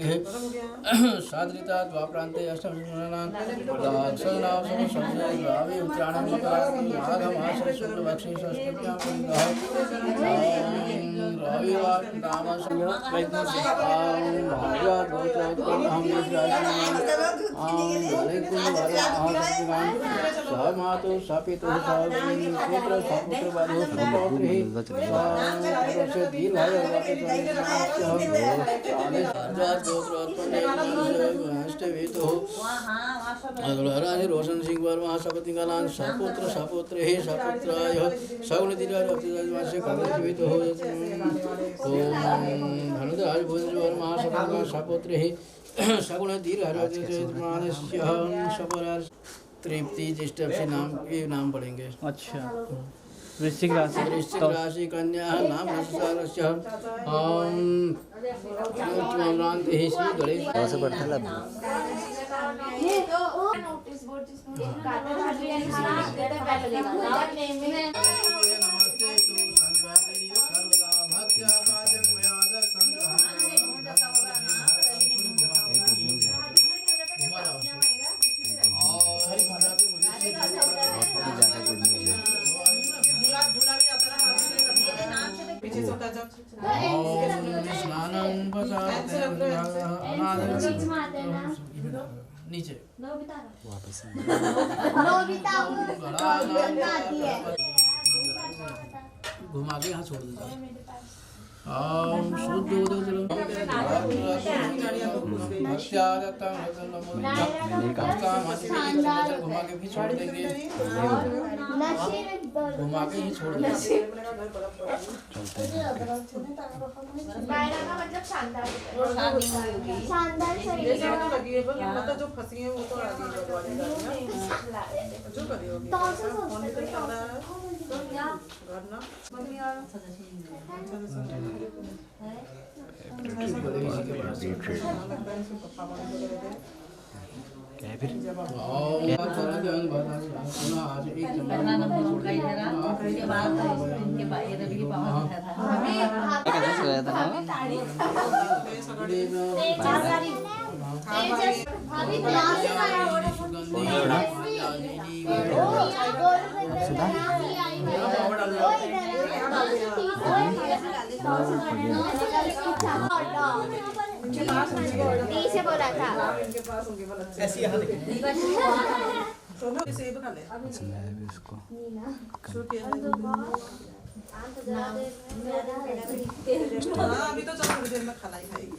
भाग्ये सादृता द्वाप्रान्ते अष्टमनां दाक्षनां समसंजय उत्तरायणं माघमासे शुक्लपक्षे षष्ठ्यां रविवार नामसंय सहमातु सपितु पुत्र सपुत्र बधु सुपौत्री रोशन सिंह वर्मा सपति कलान सपुत्र सपुत्र हे सपुत्राय सगुण धनुराज भोज वर्मा सपुत्र हे सगुण धीर तृप्ति ज्येष्ठ नाम ये नाम पढ़ेंगे। अच्छा, वृश्चिक राशि। वृश्चिक राशि कन्या नाम नक्षत्रस्य ही श्री गणेश से पढ़ता लब नोटिस बोर्ड नीचे घुमा के यहाँ छोड़ देता शुद्ध घुमा के भी छोड़ देंगे, घुमा के ही छोड़ देंगे। शानदार जो फंसी है वो तो जो करी होगी क्या फिर से बोला था ऐसी यहाँ सेब खा ले इसको अभी तो चल थोड़ी देर में खाना ही खाएगी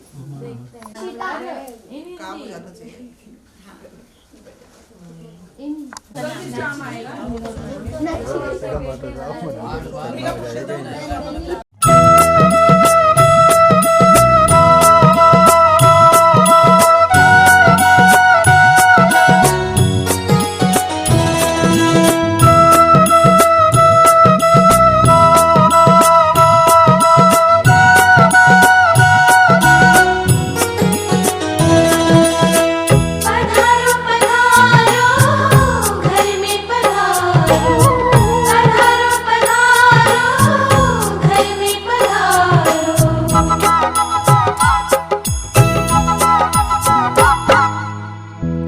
काम हो जाना चाहिए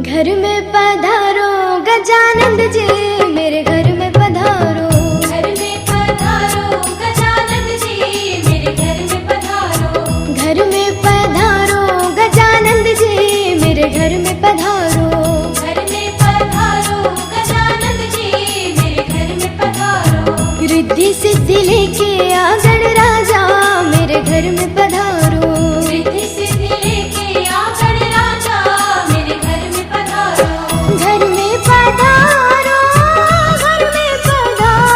घर में पधारो गजानंद जी, मेरे घर में पधारो। घर में पधारो गजानंद जी, मेरे घर में पधारो। घर में पधारो गजानंद जी, मेरे घर में पधारो। घर में पधारो गजानंद जी, मेरे घर में पधारो। रिद्धि सिद्धि लेके आ गणराजा, मेरे घर में पधारो। रिद्धि सिद्धि लेके आ गणराजा, मेरे घर में पधारो। घर में पधारो, घर में पधारो।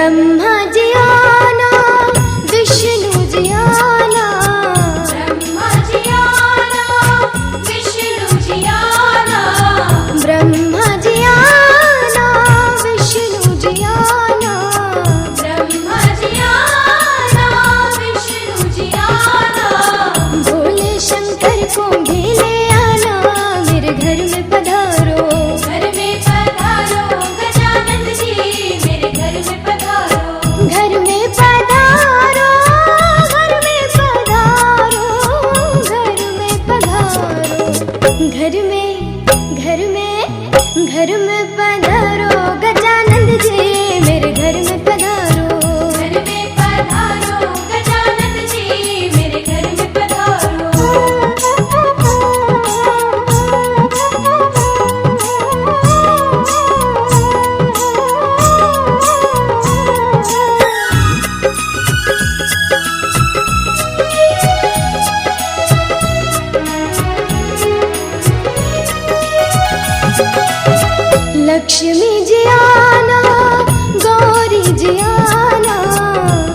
ब्रह्मा जी आना, विष्णु जी आना, ब्रह्मा जी आना, विष्णु जी आना, ब्रह्मा जी आना, विष्णु जी आना, ब्रह्मा जी आना, विष्णु जी आना, भोले शंकर को भी ले आना, मेरे घर में पधारो, घर में पधारो गजानन जी, मेरे घर में पधारो, घर में पधारो, घर में पधारो, घर में पधारो, घर में पधारो गजानन जी, मेरे घर में पधारो, घर में पधारो गजानन जी, मेरे घर में पधारो। लक्ष्मी जी आना, गौरी जी आना,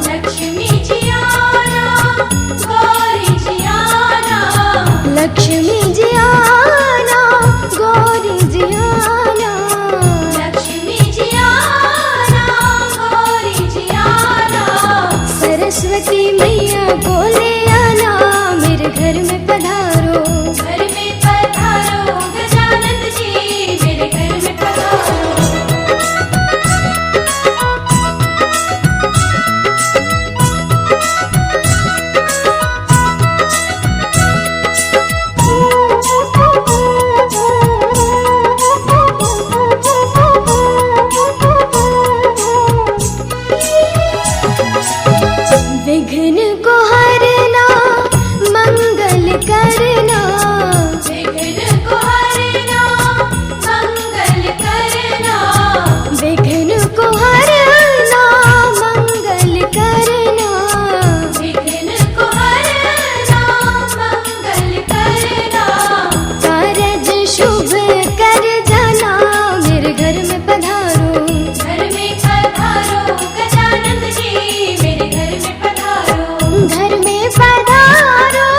लक्ष्मी जी आना, गौरी जी आना, लक्ष्मी जी आना, गौरी जी आना, लक्ष्मी जी आना, गौरी जी आना, सरस्वती मैया को ले आना, मेरे घर में पधारो, घर में पधारो गजानन जी, मेरे घर में पधारो। विघ्न को हरना, मंगल करना, विघ्न को हरना, मंगल करना, विघ्न को हरना, मंगल करना, विघ्न को हरना, मंगल करना, कारज शुभ कर जाना, मेरे घर में पधारो, घर में पधारो गजानन जी, मेरे घर में पधारो, घर में पधारो,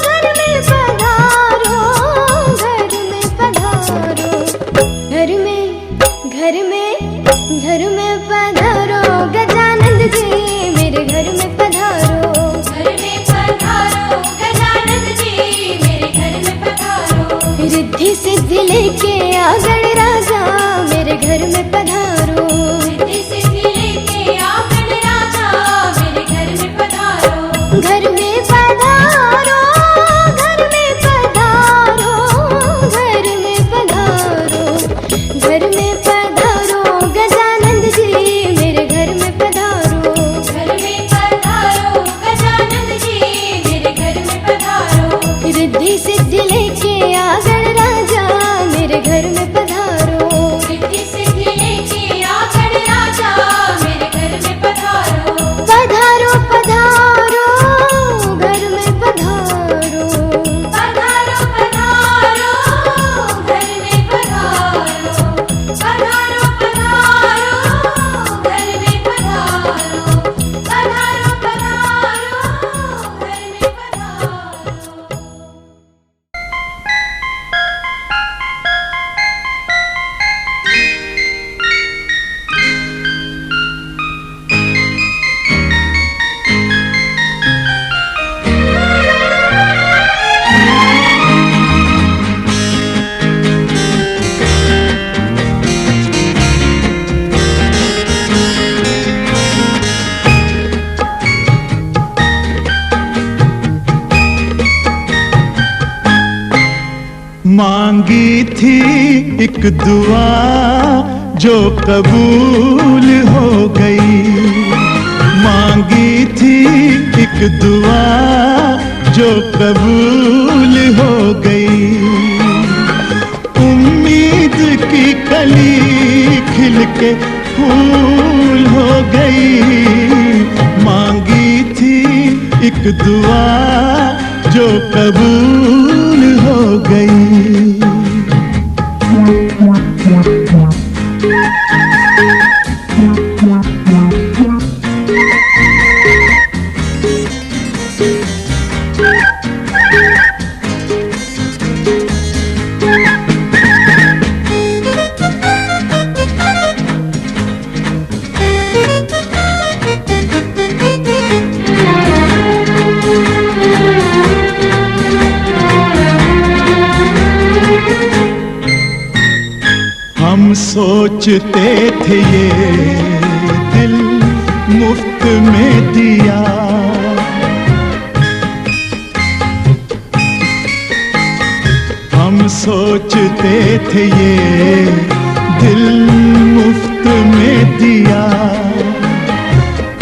घर में पधारो, घर में पधारो, घर में पधारो गजानन जी, मेरे घर में पधारो, घर में पधारो गजानन जी, मेरे घर में पधारो, रिद्धि सिद्धि लेके आ गणराजा, मेरे घर में पधारो, रिद्धि सिद्धि लेके आ गणराजा, मेरे घर में पधारो, घर में पधारो, घर में पधारो, घर में पधारो, घर में पधारो गजानन जी, मेरे घर में पधारो, घर में पधारो गजानन जी, मेरे घर में पधारो, रिद्धि सिद्धि लेके आ गणराजा, मेरे घर में पधारो, रिद्धि सिद्धि लेके आ गणराजा, मेरे घर में पधारो, पधारो पधारो घर में पधारो, पधारो पधारो घर में पधारो, पधारो पधारो घर में पधारो, पधारो पधारो घर में पधारो। मांगी थी एक दुआ जो कबूल हो गई, मांगी थी एक दुआ जो कबूल हो गई, उम्मीद की कली खिल के फूल हो गई, मांगी थी एक दुआ जो कबूल हो गई। सोचते थे ये दिल मुफ्त में दिया, हम सोचते थे ये दिल मुफ्त में दिया।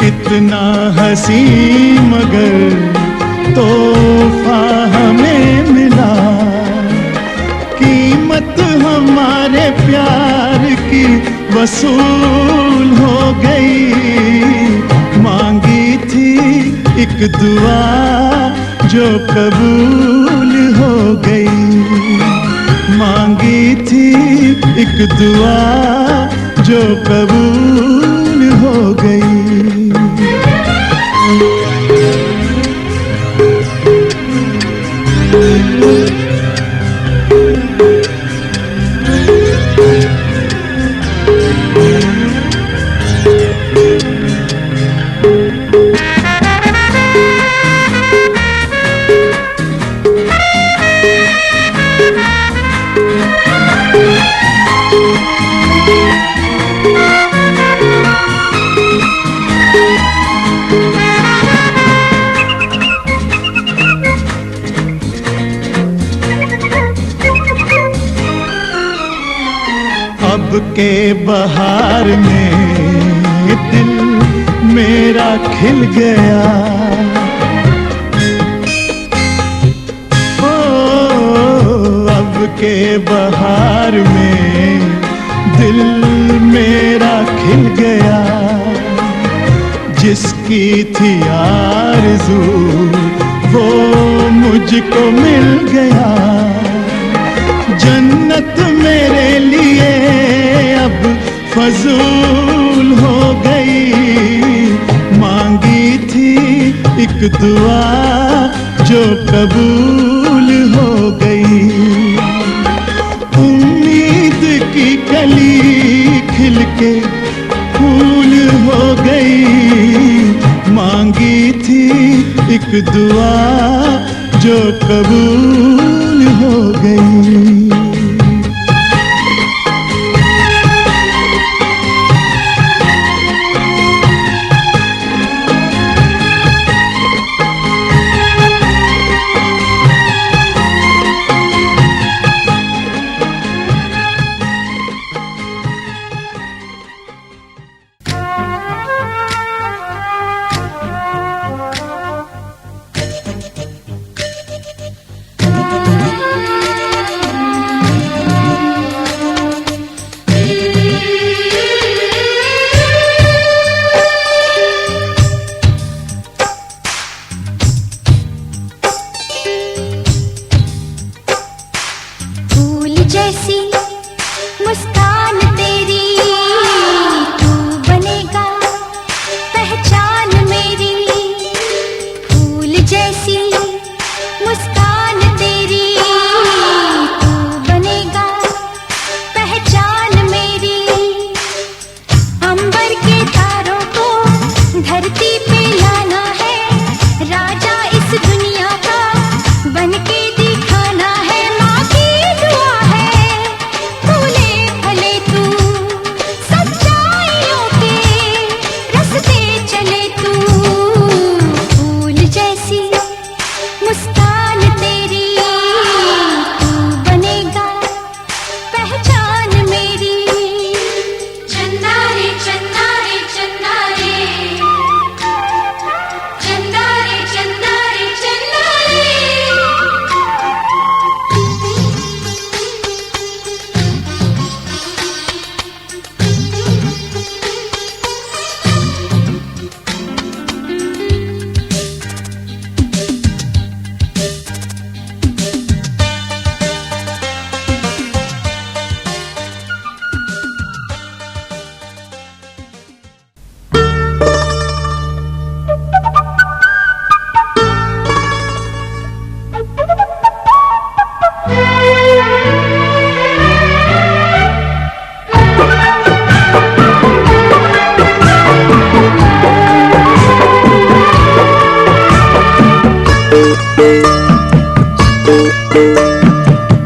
इतना हंसी मगर तोहफा हमें मिला, कीमत हमारे प्यार की वसूल हो गई। मांगी थी एक दुआ जो कबूल हो गई, मांगी थी एक दुआ जो कबूल हो गई। अब के बहार में दिल मेरा खिल गया, ओ अब के बहार में दिल मेरा खिल गया। जिसकी थी आरज़ू वो मुझको मिल गया। जन्नत मेरे लिए अब फजूल हो गई, मांगी थी एक दुआ जो कबूल हो गई। उम्मीद की कली खिल के फूल हो गई, मांगी थी एक दुआ जो कबूल हो गई।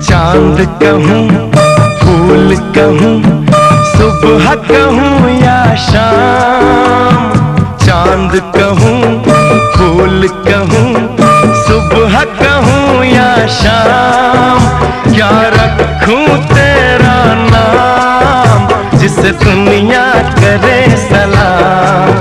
चांद कहूँ फूल कहूँ सुबह कहूँ या शाम, चांद कहूँ फूल कहूँ, सुबह कहूँ या शाम, क्या रखूँ तेरा नाम जिसे दुनिया करे सलाम।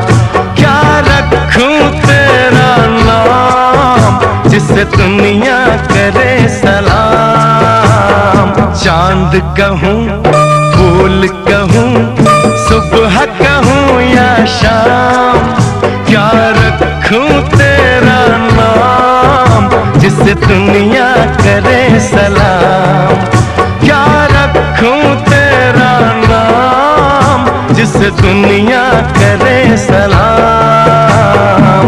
क्या रखूँ तेरा नाम जिसे दुनिया करे सलाम। चांद कहूँ फूल कहूँ, सुबह कहूँ या शाम, क्या रखूँ तेरा नाम जिसे दुनिया करे सलाम। क्या रखूँ तेरा नाम जिसे दुनिया करे सलाम।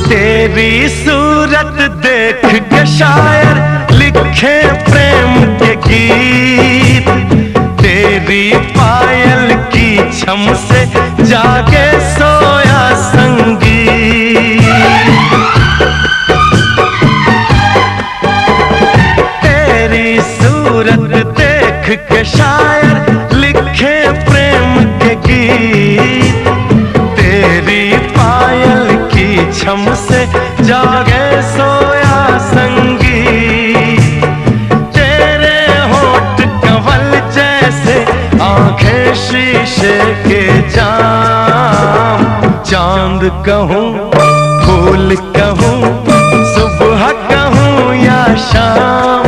तेरी सूरत देख के शायर लिखे प्रेम के गीत, तेरी पायल की छम से जागे सोया संगीत। तेरी सूरत देख के शायर लिखे प्रेम के गीत, तेरी पायल की छम से जागे सोया संगीत। तेरे होठ कंवल जैसे आंखें शीशे के जाम। चांद कहूँ फूल कहूँ, सुबह कहूँ या शाम,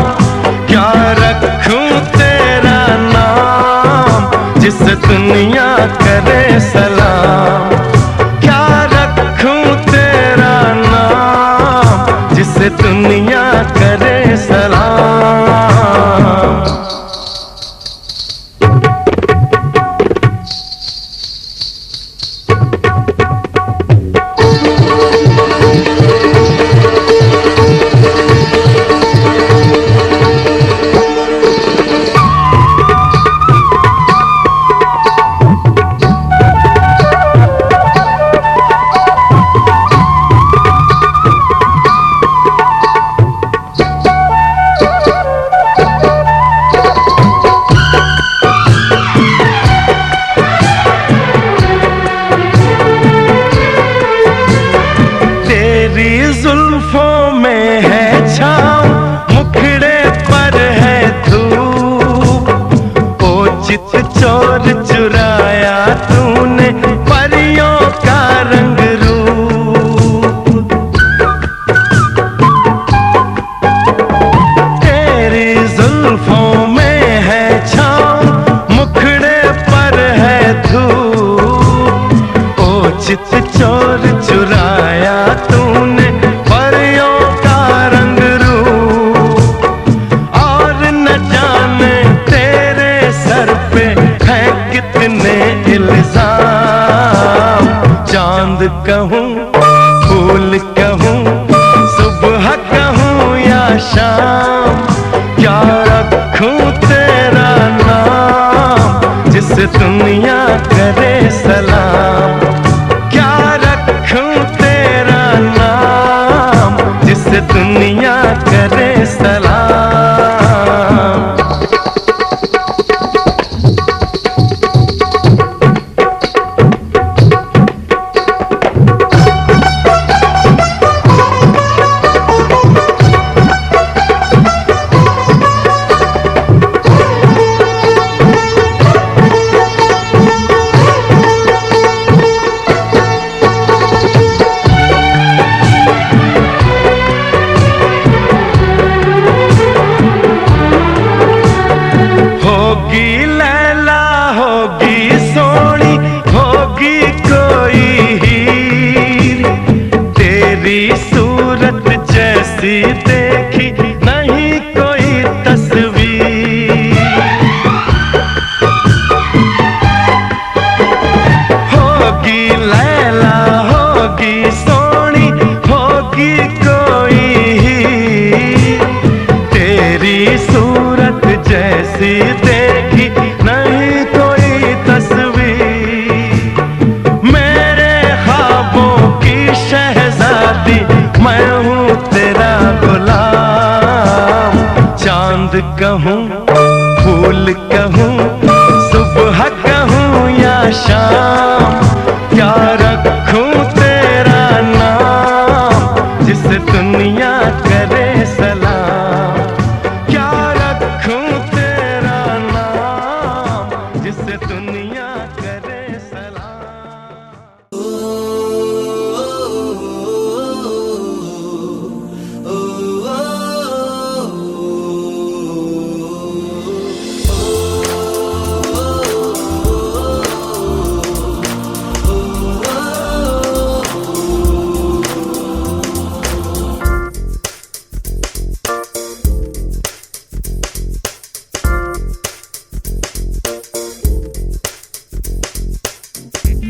क्या रखूँ तेरा नाम जिसे दुनिया करे सलाम। क्या रखूँ तेरा नाम जिसे दुनिया करे सलाम। जुल्फों में है छाँव, मुखड़े पर है धूप। ओ चित चोर चुराया तूने परियों का रंग रूप। तेरी जुल्फों में है छाँव, मुखड़े पर है धूप। ओ चित चोर चुराया तूने इल्जाम। चांद कहूँ फूल कहूँ, सुबह कहूँ या शाम, क्या रखूँ तेरा नाम जिसे दुनिया करे सलाम। क्या रखूँ तेरा नाम जिसे दुनिया करे सलाम। होगी लैला होगी सोनी होगी कोई हीर, तेरी सूरत जैसी देखी नहीं कोई तस्वीर। होगी लैला होगी सोनी होगी कोई हीर, तेरी सूरत जैसी देखी नहीं कोई तस्वीर। चांद कहूँ फूल कहूँ सुबह कहूँ या शाम, क्या रखूं तेरा नाम जिसे दुनिया करे सलाम, क्या रखूं तेरा नाम जिसे दुनिया करे सलाम।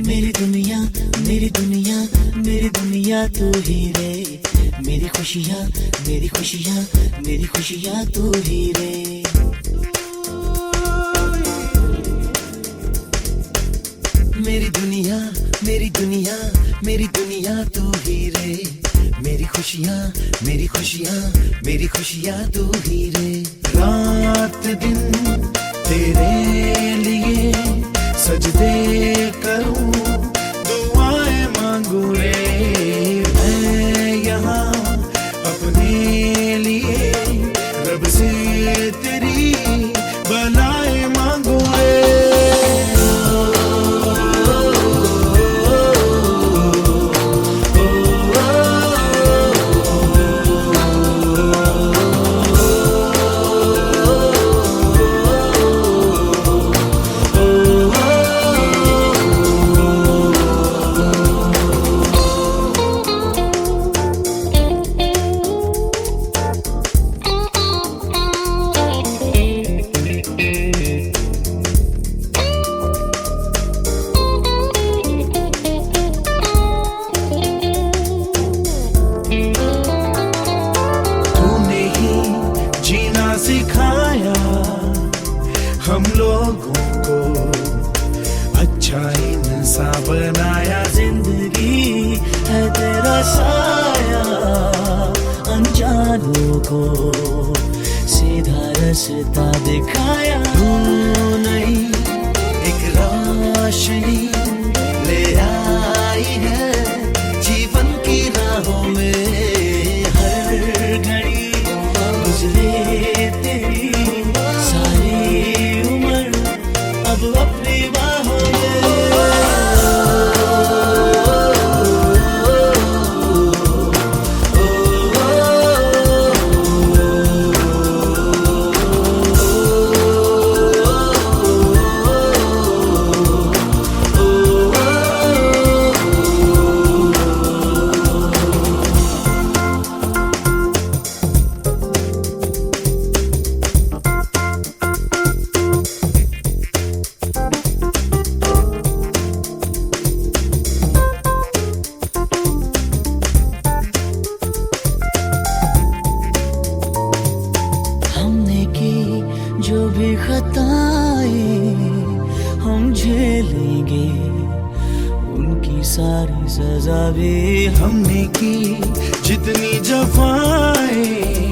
मेरी दुनिया मेरी दुनिया मेरी दुनिया तू ही रे, मेरी खुशियाँ मेरी खुशियाँ मेरी खुशियाँ तू ही रे। मेरी दुनिया मेरी दुनिया मेरी दुनिया तू ही रे, मेरी खुशियाँ मेरी खुशियाँ मेरी खुशियाँ तू ही रे। रात दिन तेरे लिए सजदे करूं दुआएं मांगू रे, मैं यहाँ अपने लिए रब से तेरी भलाई मांगू रे। सिखाया हम लोगों को अच्छा इंसान बनाया, जिंदगी है तेरा साया, अनजानों को सीधा रास्ता दिखाया। तू नहीं एक रोशनी ले आई है जीवन की राहों में, हर घड़ी गुजरे तेरी सारी उम्र अब अपनी बाहों जो भी खताएं हम झेलेंगे, उनकी सारी सजा भी हमने की। जितनी जफाएं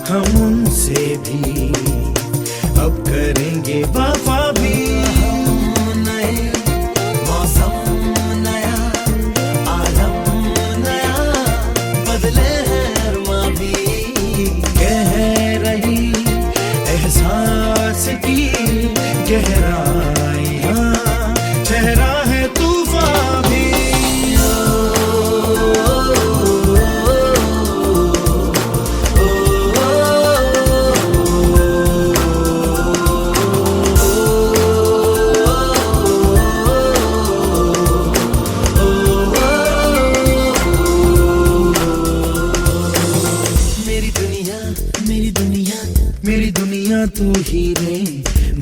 हम उनसे भी अब करेंगे वफा भी। नए मौसम नया आलम नया, बदले हैं माँ भी कह रही एहसास की गहराइयाँ, चेहरा है तूफान भी। मेरी दुनिया मेरी दुनिया मेरी दुनिया तू ही रे,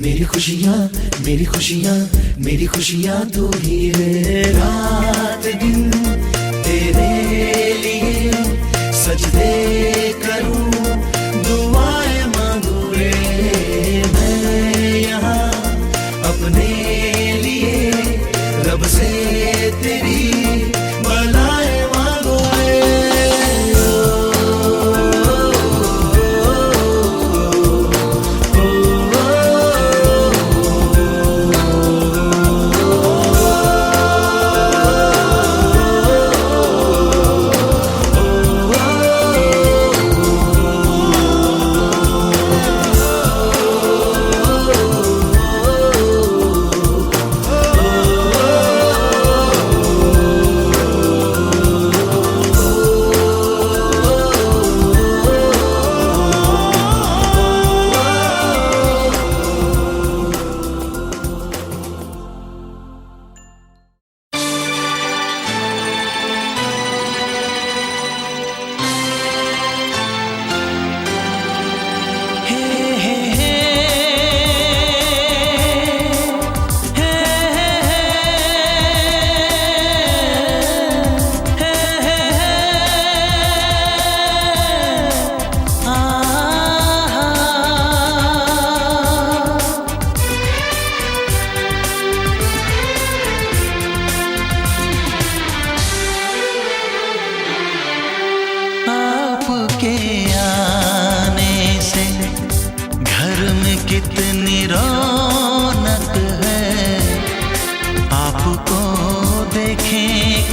मेरी खुशियाँ मेरी खुशियाँ मेरी खुशियाँ तू ही रे। रात दिन तेरे लिए सजदे करूं दुआएं मांगू रे, मैं यहाँ अपने लिए रब से तेरी भलाई मांगू रे।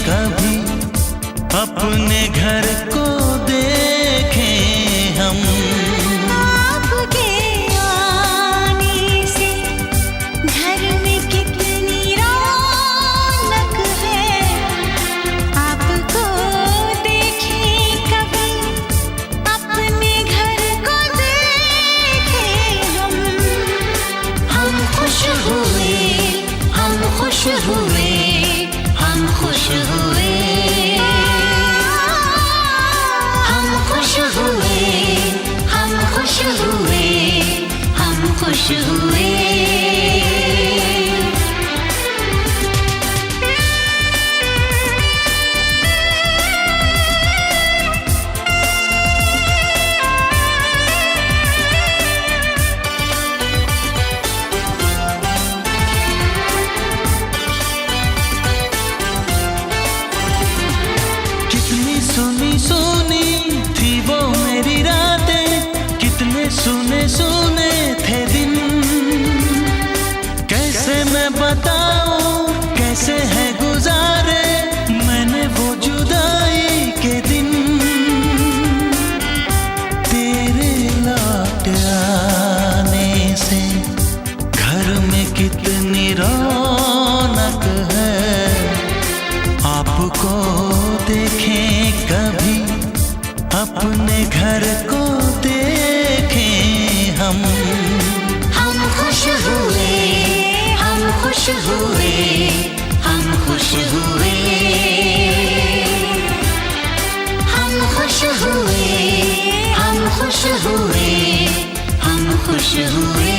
कभी अपने घर को देखें हम। आपके आने से घर में कितनी रौनक है, आपको देखें कभी अपने घर को देखें हम। हम खुश हुए, हम खुश हुए, हम खुश हुए, हम खुश हुए, हम खुश हुए, हम खुश हुए। कितनी सुनी सुनी थी वो मेरी रातें, कितने सुने सुने थे दिन। कैसे मैं बताऊं कैसे है गुजारे मैंने वो जुदाई के दिन। तेरे लौट आने से घर में कितनी रौनक है, आपको देखें कभी अपने घर को देखें हम। हम खुश हुए, हम खुश हुए, हम खुश हुए, हम खुश हुए, हम खुश हुए, हम खुश हुए।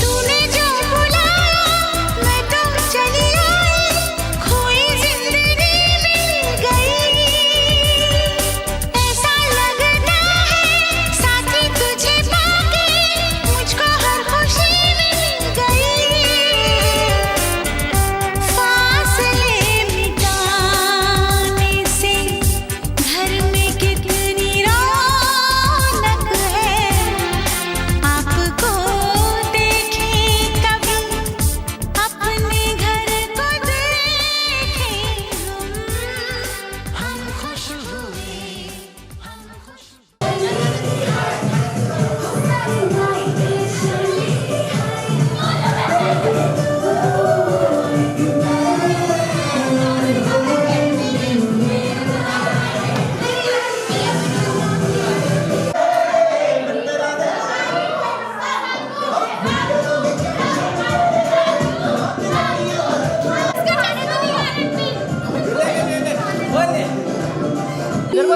तूने जो बुलाया मैं तो चली आई, खोई जिंदगी मिल गई। ऐसा लगता है साथी तुझे पाके मुझको हर खुशी मिल गई। फासले मिटाने से घर में कितनी रौनक है, आपको देखें कभी अपने घर को देखें हम। हम खुश हुए, हम खुश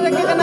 मेरा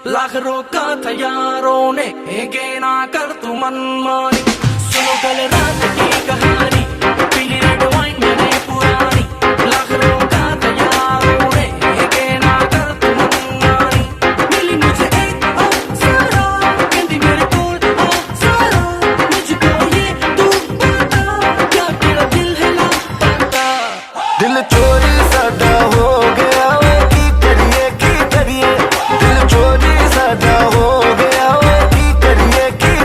लाख रोका था यारों ने के ना कर तू मनमानी। सुनो कल रात की कहानी, पीली रेड वाइन मैंने पुरानी। लाख रोका था यारों ने के ना कर तू मनमानी। मिली मुझे एक अप्सरा, कहती मेरे कोल अप्सरा। मुझको ये तू बता, क्या तेरा दिल है लापता। दिल चोरी सादा हो गया वे, की करिए दिल चोरी सादा हो गया वे, की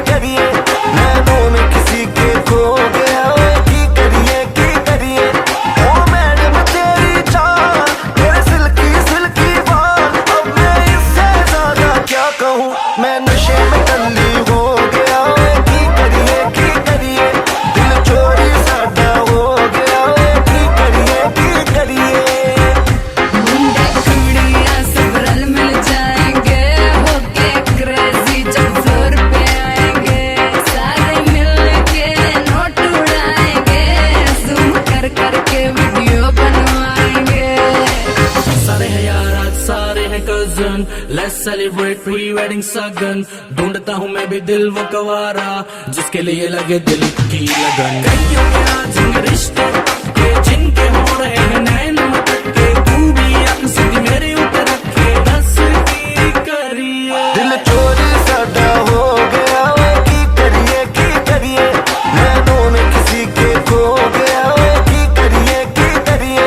करिए नैनों में किसी के खो गया वे, की करिए ओ मैडम तेरी चाल, तेरे सिल्की बाल। अब मैं इससे ज्यादा क्या कहूँ, मैं नशे में टल्ली हो गया वे, की करिए दिल चोरी सादा हो गया वे, की करिए Let's celebrate pre-wedding सगन। ढूंढता हूँ मैं भी दिल वो कवारा, जिसके लिए लगे दिल की लगन। कईयों के आज रिश्ते के जिनके हो रहे हैं नैन मटके, तू भी अक्सर मेरे ऊपर रखे दस की करिए। दिल चोरी सादा हो गया वे, की करिए नैनों में किसी के खो गया वे, की करिए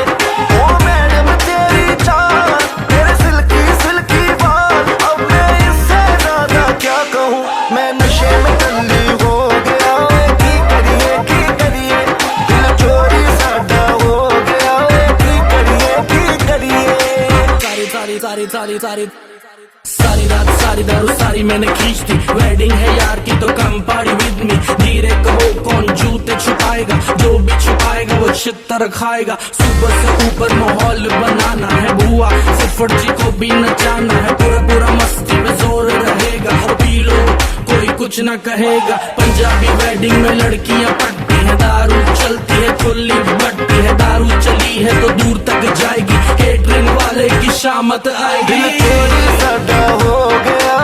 ओ मैडम तेरी चाल, तेरे सिल्की बाल। अब मैं इससे ज्यादा क्या कहूँ, मैं नशे में टल्ली हो गया वे, की करिए दिल चोरी सादा हो गया वे, की करिए सारी रात सारी दारू सारी मैंने खींच दी। वेडिंग है यार की तो कम पार्टी विद मी। धीरे कहो कौन जूते छुपाएगा, जो भी छुपाएगा वो छितर खाएगा। सुबह से ऊपर माहौल बनाना है बुआ, सिर्फ जी को भी नचाना है, पूरा पूरा मस्ती में जोर रहेगा। और पी लो कोई कुछ ना कहेगा, पंजाबी वेडिंग में लड़कियां पटती है, दारू चलती है खुली बटती है, दारू चली है तो दूर तक जाएगी, केटरिंग वाले की शामत आएगी। दिल चोरी सादा हो गया